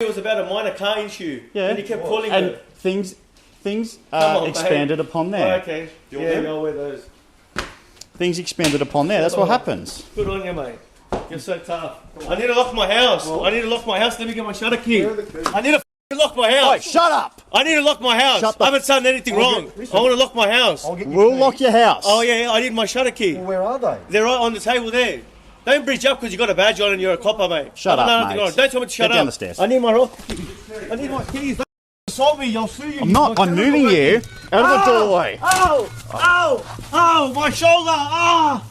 It was about a minor car issue. Yeah. And you kept calling and her. things on, expanded upon there. Oh, okay. Yeah, I'll wear those. Things expanded upon there. That's what happens. Good on you, mate. You're so tough. I need to lock my house. I need to lock my house. Let me get my shutter key. I need to lock my house. Oi, shut up! I need to lock my house. I haven't done anything wrong. I want to lock my house. We'll lock your house. Oh, yeah, I need my shutter key. Well, where are they? They're right on the table there. Don't bridge up because you got a badge on and you're a copper, mate. Shut up, mate. Don't tell me to shut up. Get down the stairs. I need my keys. I need my keys. Don't assault me. I'll sue you. I'm not. I'm moving you out of the doorway. Oh, my shoulder.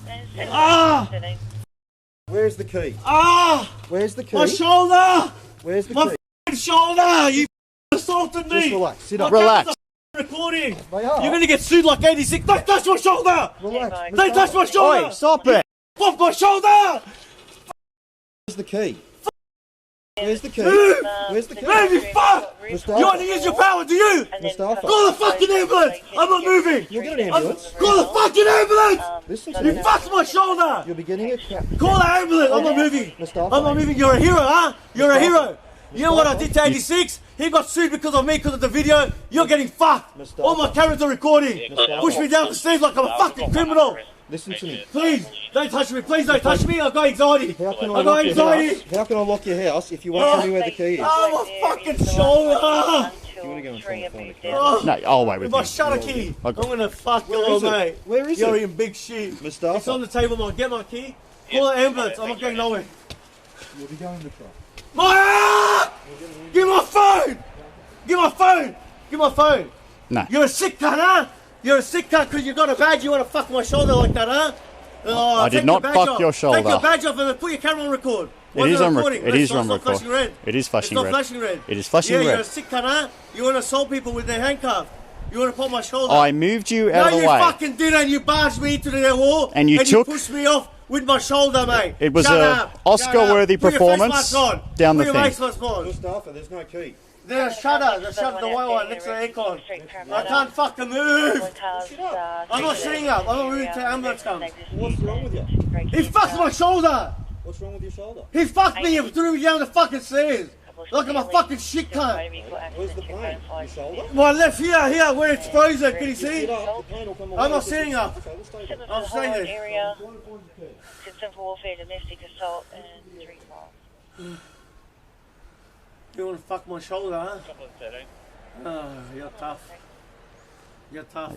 Where's the key? Where's the key? My shoulder. Where's the My key? shoulder. You assaulted me. Just relax. Sit up. Relax. Recording. They are. You're going to get sued like 86. Don't touch my shoulder. Relax. Don't touch my shoulder. Oi, stop it. Off my shoulder. Where's the key? Where's the key? Move. Where's the key? Move, you fuck. Mustafa. You want to use your power, do you? Mustafa. Call the fucking ambulance. I'm not moving. You'll get an ambulance. Call the fucking ambulance. Listen to You me. fucked my shoulder. You're beginning a crap. Call the ambulance. I'm not moving. Mustafa. I'm not moving. You're a hero, huh? You're a hero. You know what I did to 86? He got sued because of me, because of the video. You're getting fucked. Mustafa. All my cameras are recording. Push me down the stairs like I'm a fucking criminal. Listen to me. Please, don't touch me. Please don't touch me. I've got anxiety. How can I I've got lock your anxiety. house? How can I lock your house if you won't tell me where the key is? Oh, my fucking shoulder. You want to go and try and find the key? No, I'll wait with My you. shutter key. I'm gonna fuck you, is it? mate. Where is You're it? in big shit. Mustafa. It's on the table, mate. Get my key. Call the ambulance. I'm not going nowhere. You'll be going to try. My Give my phone! Give my phone! Give my phone! No. You're a sick cunt, huh? You're a sick cunt because you got a badge. You want to fuck my shoulder like that, huh? Oh, I did take not your badge fuck off. your shoulder. Take your badge off and then put your camera on record. It is on record. It is on It's not record. flashing red. It is flashing It's red. not flashing red. It is flashing Yeah, red. you're a sick cunt, huh? You want to assault people with their handcuff. You want to put my shoulder. I moved you out No, of the you way. fucking did, and you barged me into the wall. And you took- pushed me off with my shoulder, mate. It was Shut a up. Oscar-worthy Shut up. Put your face performance mask on. down the Put your thing. face mask on. Mustafa, there's no key. There's a shutter, the white one next to the aircon. I can't fucking move. I'm not sitting up. I'm not moving till the ambulance comes. What's wrong with you? He fucked my shoulder. What's wrong with your shoulder? He fucked me and threw me down the fucking stairs. Like I'm a fucking shit cunt. Where's the pain? Your shoulder? My left here, where it's frozen. Can you see? Sit up. The pain will come I'm away. not sitting up. Okay, we'll stay there. I'm staying there. Area, concern for warfare, domestic assault, and 3 files. You want to fuck my shoulder, huh? Oh, you're tough. You're tough.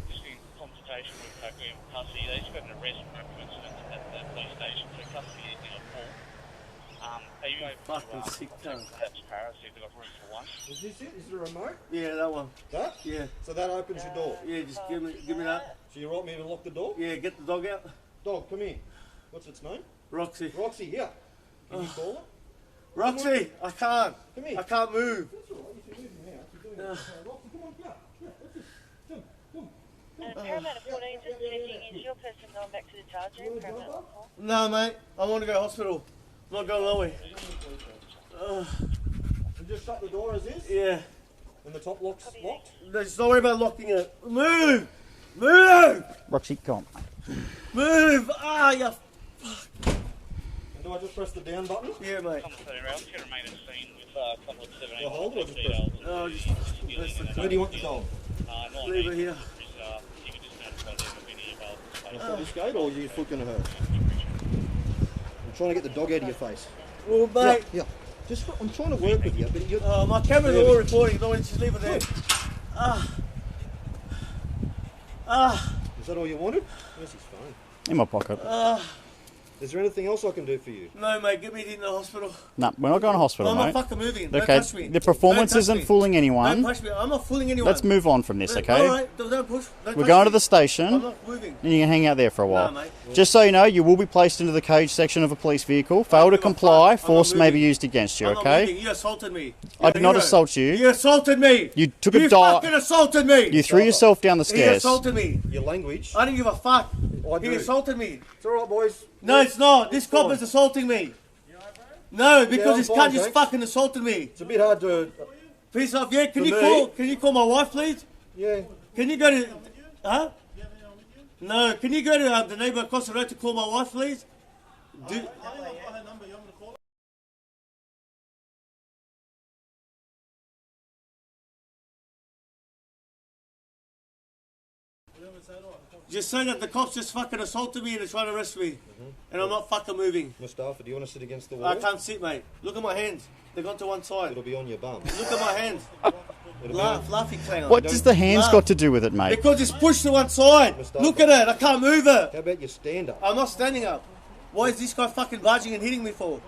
Just in consultation with Graham Custody, they just got an arrest for an incident at the police station, so custody is in a full. Are you able Fucking to sick cunt. perhaps Paris, see if they've got room for one? Is this it? Is there a remote? Yeah, that one. That? Yeah. So that opens your door. Yeah, just give me that. So you want me to lock the door? Yeah, get the dog out. Dog, come here. What's its name? Roxy. Roxy, here. Can you call it? Roxy, I can't. Come here. I can't move. That's all right. You can move now. You're doing it. Roxy, come on, come. Paramount 14, just checking, is your person going back to the charge room? Paramount 4? No, mate. I want to go to hospital. I'm not going nowhere. You just shut the door as is? Yeah. And the top lock's locked? Just don't worry about locking it. Move! Move! Roxy, come on. Move! Ah, you... And do I just press the down button? Yeah, mate. Come 30 rounds, can remain at the scene with a couple of 17 Well, hold it or just press it? Oh, just Where do you want the dog? leave it here. You can just notify them of any available Can I stop this gate or is your foot going to hurt? I'm trying to get the dog out of your face. Well, mate. Yeah. Just, I'm trying to work with you, but you're... My cameras are all recording. Don't want to just leave it there. Is that all you wanted? Where's his phone? In my pocket. Is there anything else I can do for you? No, mate. Get me in the hospital. No, we're not going to hospital, I'm not mate. fucking moving. Don't Okay, touch me. the performance Don't touch isn't me. fooling Don't anyone. touch me. I'm not fooling anyone. Let's move on from this, okay? Alright, don't push. Don't We're touch going me. to the I'm station, not moving. and you can hang out there for a while. No, mate. Just so you know, you will be placed into the cage section of a police vehicle. Fail to comply, force may be used against you, I'm not okay? moving. You assaulted me. I You're did a not hero. assault you. You assaulted me. You took a You dive. fucking assaulted me. You threw yourself down the He stairs. assaulted me. Your language? I didn't give a fuck. I He do. assaulted me. It's alright, boys. No, it's not. This cop fine. is assaulting me. No, because I'm this fine, cunt just thanks. fucking assaulted me. It's a bit hard to... Piece off. Yeah, can For you me? can you call my wife, please? Yeah. Can you go to... Huh? No, can you go to the neighbour across the road to call my wife, please? Do, Just say that the cops just fucking assaulted me and they're trying to arrest me. And I'm not fucking moving. Mustafa, do you want to sit against the wall? I can't sit, mate. Look at my hands. They've gone to one side. It'll be on your bum. Look at my hands. Laugh, you clown. What does the hands got to do with it, mate? Because it's pushed to one side. Mustafa. Look at it. I can't move it. How about you stand up? I'm not standing up. Why is this guy fucking barging and hitting me for?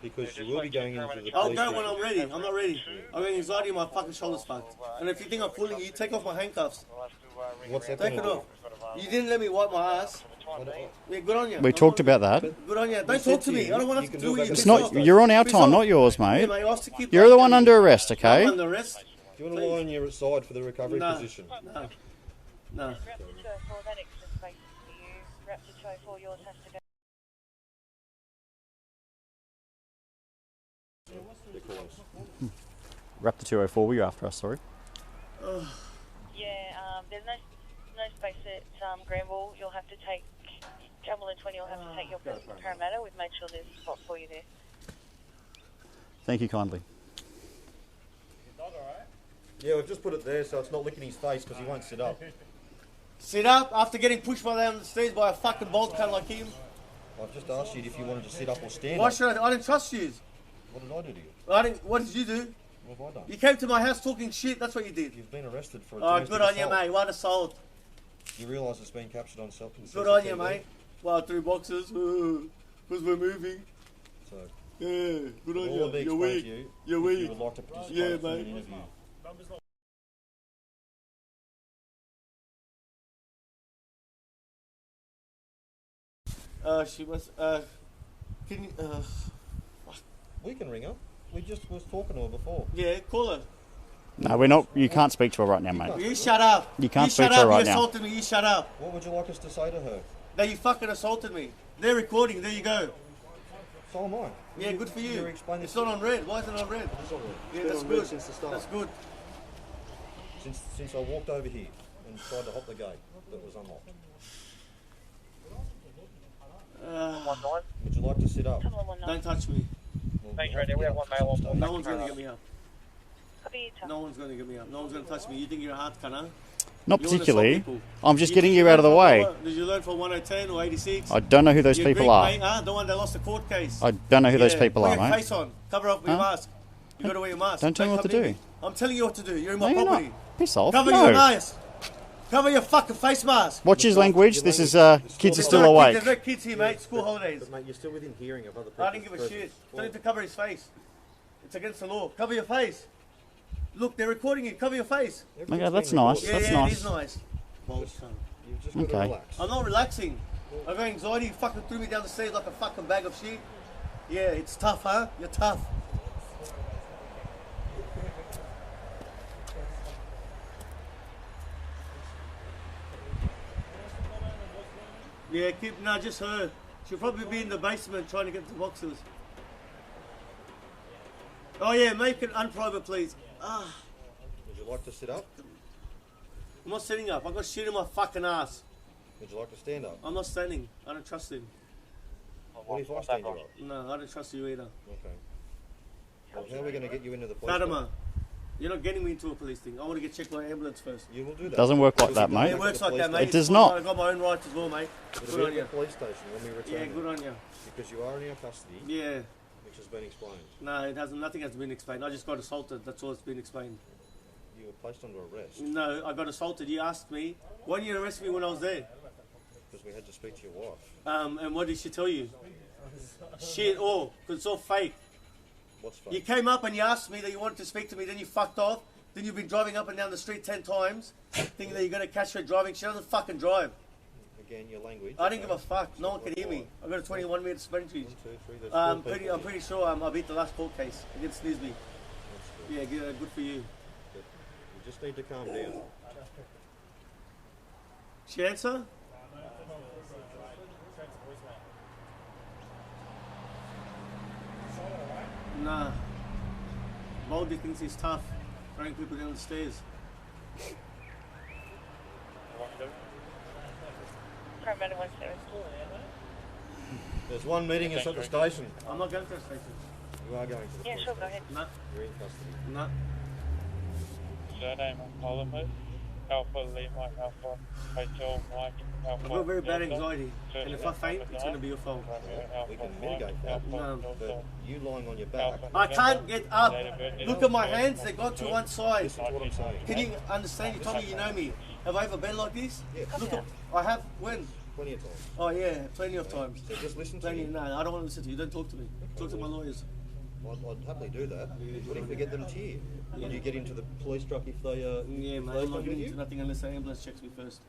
Because you will be going into the police I'll go station. when I'm ready. I'm not ready. I'm getting anxiety and my fucking shoulder's fucked. And if you think I'm fooling you, take off my handcuffs. What's that Take it gonna off. You didn't let me wipe my ass. Yeah, good on you. We talked about that. Good on you. Don't talk to me. I don't want to do what you It's not. You're on our time, not yours, Yeah, mate. mate, I have to keep You're the one under arrest, I'm okay? under arrest. Do you want to lie on your side for the recovery No. position? No. No. Raptor 204, that extra space is for you. Raptor 204, yours has to go. They're close. Raptor 204, were you after us, sorry? Yeah, there's no space at Granville. You'll have to take Cumberland 20. You'll have to take your personal Parramatta. We've made sure there's a spot for you there. Thank you kindly. Yeah, we've just put it there so it's not licking his face because he won't sit up. Sit up after getting pushed down the stairs by a fucking bolt cunt like him. I've just asked you if you wanted to sit up or stand Why up. should I didn't trust you. What did I do to you? What did you do? What have I done? You came to my house talking shit. That's what you did. You've been arrested for a Oh, domestic good on you, assault. mate. What assault. You realise it's been captured on self. Good on you, mate. Well, 3 boxes. Because we're moving. So, Yeah, good on all you. I'll be You're explaining weak. to you, You're if weak. you would like to participate Yeah, in an mate. interview. She was. Can you? We can ring her. We just was talking to her before. Yeah, call her. No, we're not. You can't speak to her right now, mate. You shut up. You can't you speak shut to her up. right You now. assaulted me. You shut up. What would you like us to say to her? That you fucking assaulted me. They're recording. There you go. So am I. Yeah, good for you. You're explaining It's not on red. Why is it on red? It's on red. Yeah, It's that's been on red good. since the start. That's good. Since I walked over here and tried to hop the gate that was unlocked. Would you like to sit up? Don't touch me. Well, Thanks, you have Radio. to We get have up one to male some on stage. No one's gonna get me up. Copy, No one's gonna get me up. No one's gonna touch me. You think you're a hard cunner? Not You wanna particularly. assault people. I'm just Did getting you you learn out of the from way. Did you learn from 1010 or 86? I don't know who those You people Greek, are. mate, huh? The one that lost the court case. I don't know who those Yeah, people put are, your mate. face on. Cover up with your Huh? mask. You gotta wear your mask. Don't tell me what come to near do. me. I'm telling you what to do. You're in No, my you're property. not. Piss off. Cover your No. mask. Cover your fucking face mask. Watch his language. This is kids are still There's awake. no kids here, mate. School holidays. But mate, you're still within hearing of other people. I didn't give a shit. Tell him to cover his face. It's against the law. Cover your face. Look, they're recording you. Cover your face. Okay, that's nice. Yeah, That's yeah, nice. it is nice. You've just got to Okay. relax. I'm not relaxing. I've got anxiety. You fucking threw me down the stairs like a fucking bag of shit. Yeah, it's tough, huh? You're tough. Yeah, just her. She'll probably be in the basement trying to get the boxes. Oh yeah, make it unprivate, please. Ah, Would you like to sit up? I'm not sitting up. I've got shit in my fucking ass. Would you like to stand up? I'm not standing. I don't trust him. What if I stand you up? No, I don't trust you either. Okay. Well, how are we going to get you into the police? Fatima, you're not getting me into a police thing. I want to get checked by an ambulance first. You will do that. Doesn't work like that, You'll mate. It go works to the like that, police mate. It does It's not. fine. I've got my own rights as well, mate. station. Good It'll on be you. at the police station when we return. Yeah, good on you. Because you are in our custody, Yeah. which has been explained. No, it hasn't. Nothing has been explained. I just got assaulted. That's all that's been explained. You were placed under arrest No, I got assaulted. You asked me, why didn't you arrest me when I was there? because we had to speak to your wife. And what did she tell you? Shit, all. Because it's all fake. What's fake? You came up and you asked me that you wanted to speak to me, then you fucked off. Then you've been driving up and down the street 10 times, thinking that you're going to catch her driving. She doesn't fucking drive. Again, your language. I didn't give a fuck. No one can hear me. I've got a 21-minute suspension. 1, 2, 3, there's 4 people. I'm pretty sure I beat the last court case against Nisby. That's good. Yeah, good for you. Good. You just need to calm down. She answer? Nah. Baldy thinks he's tough, throwing people down the stairs. Parramatta 17. There's one meeting at the station. I'm not going to the station. You are going to the Yeah, police sure, go station. ahead. No, You're in custody. no. Surname and column, please. Alpha Lima, Alpha Hotel Mike, Alpha. I've got very bad Delta. anxiety, and if I faint, it's going to be your fault. We can mitigate that. No. But you lying on your back, I can't get up. Look at my hands, they got to one side. listen to what I'm saying. Can you understand? You told me you know me. Have I ever been like this? Yeah, Look at, I have, when? plenty of times. Oh yeah, plenty of times. So just listen to Plenty, me. no, I don't want to listen to you. Don't talk to me. Talk to my lawyers. I'd happily do that. What if we get them to you? Would you get into the police truck if they Yeah, if mate, they I'm not come getting with into you? nothing unless the ambulance checks me first.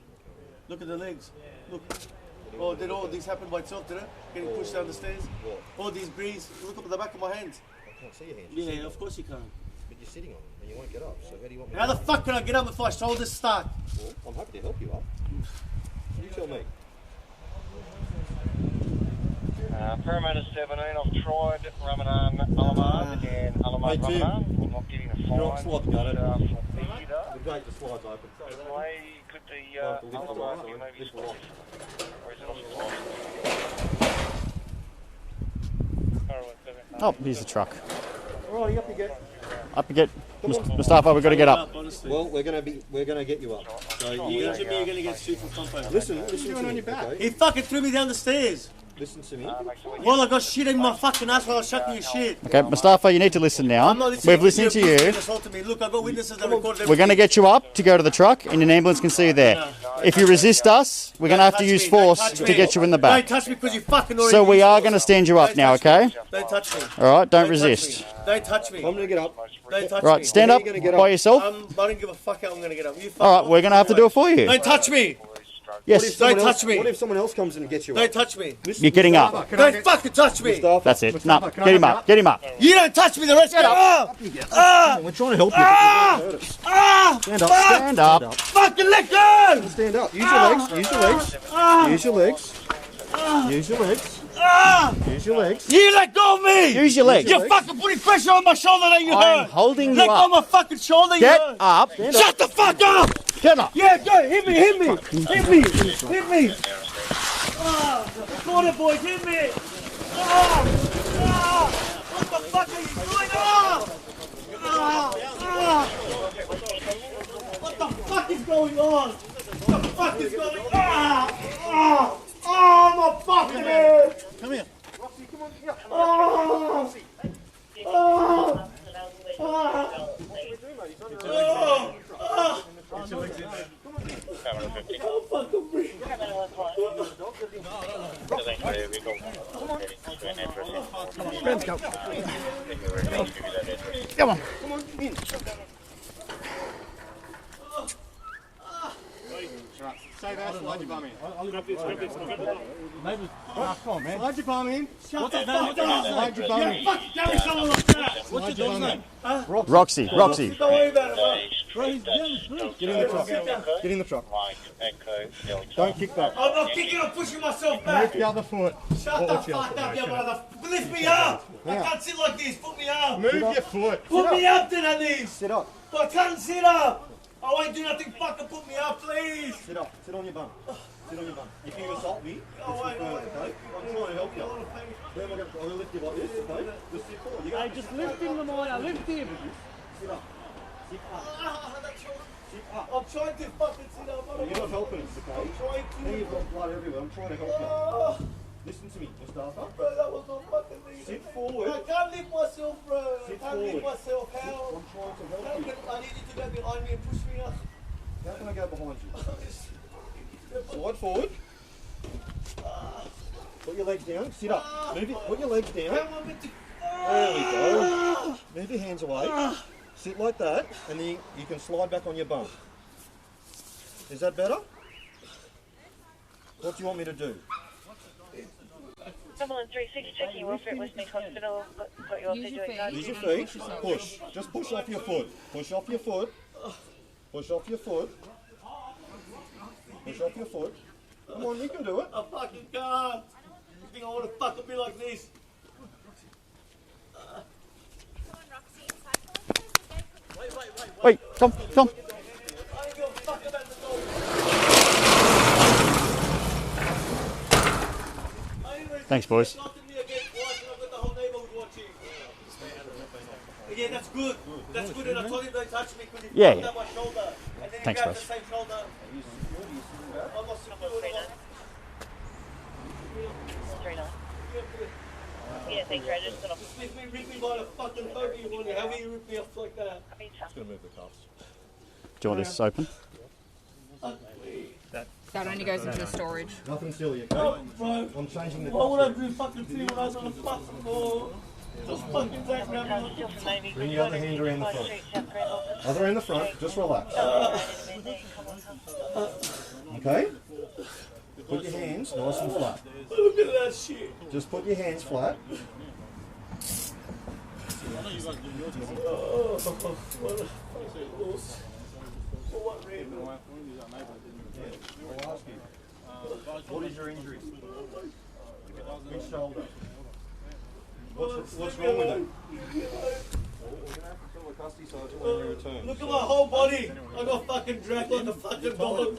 Look at the legs. Look. Oh, did all this happen by itself, did it? Getting pushed down the stairs? What? All these breeze. Look up at the back of my hands. I can't see your hands. You're sitting Yeah, on of course you can. them. But you're sitting on them and you won't get up. So how do you want me How to the fuck can I get up if my shoulders start? Well, I'm happy to help you up. You tell me. Parameter 17, I've tried Ramadan Alamad and Alamad Hey, Tim. Ramadan. I'm not getting a fine. You're not slot gutted. For Bikie, The gate, the slide's open. could the Well, the lift Alamad off, be sorry. maybe Lift split? off. Or is it off the Oh, here's the truck. All right, up you get. Up you get. Mustafa, we've got to get up. Honestly. Well, we're gonna get you up. So You injured me, you're going to get sued for compo. listen to me. Okay? He fucking threw me down the stairs. Listen to me. Well, I got shit in my fucking ass while I was chucking your shit. Okay, Mustafa, you need to listen now. I'm not listening. We've listened to You're you. assaulting me. Look, I've got witnesses that recorded We're going to get you up to go to the truck, and an ambulance can see you there. If you resist us, we're going to have to use force to get you in the Don't back. touch me because you fucking already So we used are force. going to stand you up Don't now, touch me. okay? Don't touch me. All right, don't Don't resist. touch me. Don't touch me. I'm gonna get up. Don't touch Right, me. stand When are up you gonna get by up? yourself. I don't give a fuck how I'm going to get up. You All right, we're going to have to do it for you. Don't touch me. Yes, Don't touch me. What if someone else comes in and gets you Don't up? touch me. you're getting up. Don't fucking touch me. That's it. No, get him up. Get him up. You don't touch me. The rest get up. We're trying to help you. but you hurt us. Stand up. Stand up. Fucking let go. Stand up. Use your legs. Use your legs. Use your legs. Use your legs. Use your legs. You let go of me. Use your legs. You're fucking putting pressure on my shoulder that you I'm hurt. holding Let you go of up. my fucking shoulder. Get you hurt. up. Shut the fuck up. Get up. Yeah, go. Hit me. Hit me. Hit me. Hit me. Corner boys, hit me. What the fuck are you doing? What the fuck is going on? What the fuck is going on? Oh, my fucking head. Come here. Come on. Save our slide your bum in. I'll grab this. Maybe. Come on, man. Slide your bum in. Shut the fuck up. Slide your bum in. Fuck, carry someone like that. What's your dog's name? Roxy. Roxy. Don't worry about it. Get in the truck. Get in the truck. Mike, Echo, Delta. Don't kick back. I'm not kicking, I'm pushing myself back. The other foot. Shut the fuck up, you mother. Lift me up. I can't sit like this. Put me up. Move your foot. Put me up then at least. Sit up. I can't sit up. I won't do nothing. Fucking put me up, please. Sit up. Sit on your bum. Sit on your bum. If you assault me, Oh, wait, okay? I'm trying to help you. Then I'm gonna lift you like this, okay? Just sit forward. You got Just lift him, Lamar. Lift him. sit up. Sit up. Sit up. I'm trying to fucking sit up. You're not helping us, okay? I'm trying Now to. you've got blood everywhere. I'm trying to help you. Oh, Listen to me, Mustafa. bro, that was a fucking thing. Sit forward. I can't lift myself, bro. Sit I can't lift forward. myself. How? I'm trying to How help you. can I need you to go behind me and push me up? How can I go behind you? Slide forward. Put your legs down. Sit up. Move it. Put your legs down. How am I meant to? There we go. Move your hands away. Sit like that, and then you can slide back on your bum. Is that better? What do you want me to do? Ambulance 36 checking you off at Westmead Hospital. Got you off to do it. Use your feet. Push. Just push off your foot. Push off your foot. Push off your foot. Push off your foot. Come on, you can do it. I fucking can't. You think I want to fucking be like this? Wait, come. I don't give a fuck about the dog. Thanks, boys. Nothing me against watching. I've got the whole neighborhood watching. Yeah, that's good. That's good. And I told him don't touch me because he Yeah, fucked up my shoulder. And then he Thanks, grabbed boss. the same shoulder. I'm not secure. 39. Yeah, thanks, Ray. Just got off. Just leave me rip me by the fucking hope you want. How will you rip me off like that? Copy, sir. Gonna move the cuffs. Do you want this open? That only goes into the storage. Nothing silly, okay? Bro, I'm changing the why would I cuffs. do fucking thing when I was on the fucking floor? Just fucking take me out. Still from Navy. Bring the other hand around the front. Other in the front, just relax. Okay? Put your hands nice and flat. Look at that shit. Just put your hands flat. What reason? I'll ask you. What is your injury? Which shoulder? What's wrong with it? We're going to have to fill a custody sergeant when you return. Look at my whole body. I got fucking dragged like a fucking dog.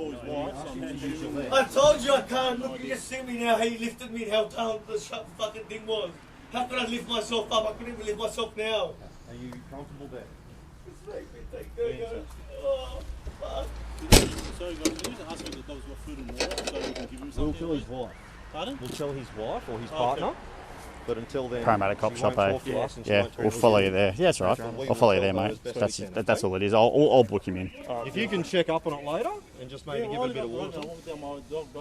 I told you I can't. Look, you just see me now. How you lifted me and how down the fucking thing was. How could I lift myself up? I couldn't even lift myself now. Are you comfortable there? Oh, fuck. Sorry guys, can you just ask me the dogs what food and water so we can give him something? We'll kill his wife. Pardon? We'll tell his wife or his partner. But until then, Paramedic cop she shop, won't eh? talk to us and she Yeah, won't talk we'll to follow us. you there. Yeah, that's right. I'll follow you there, mate. That's all it is. I'll book him in. If you can check up on it later and just maybe give it a bit of water.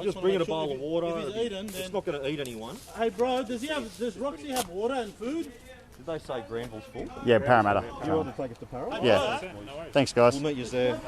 Just bring it a bowl of water. If he's eaten, It's then... not going to eat anyone. Hey bro, does Roxy have water and food? Did they say Granville's full? Yeah, Parramatta. You want to take us to Parramatta? Yeah. Thanks, guys. We'll meet you there.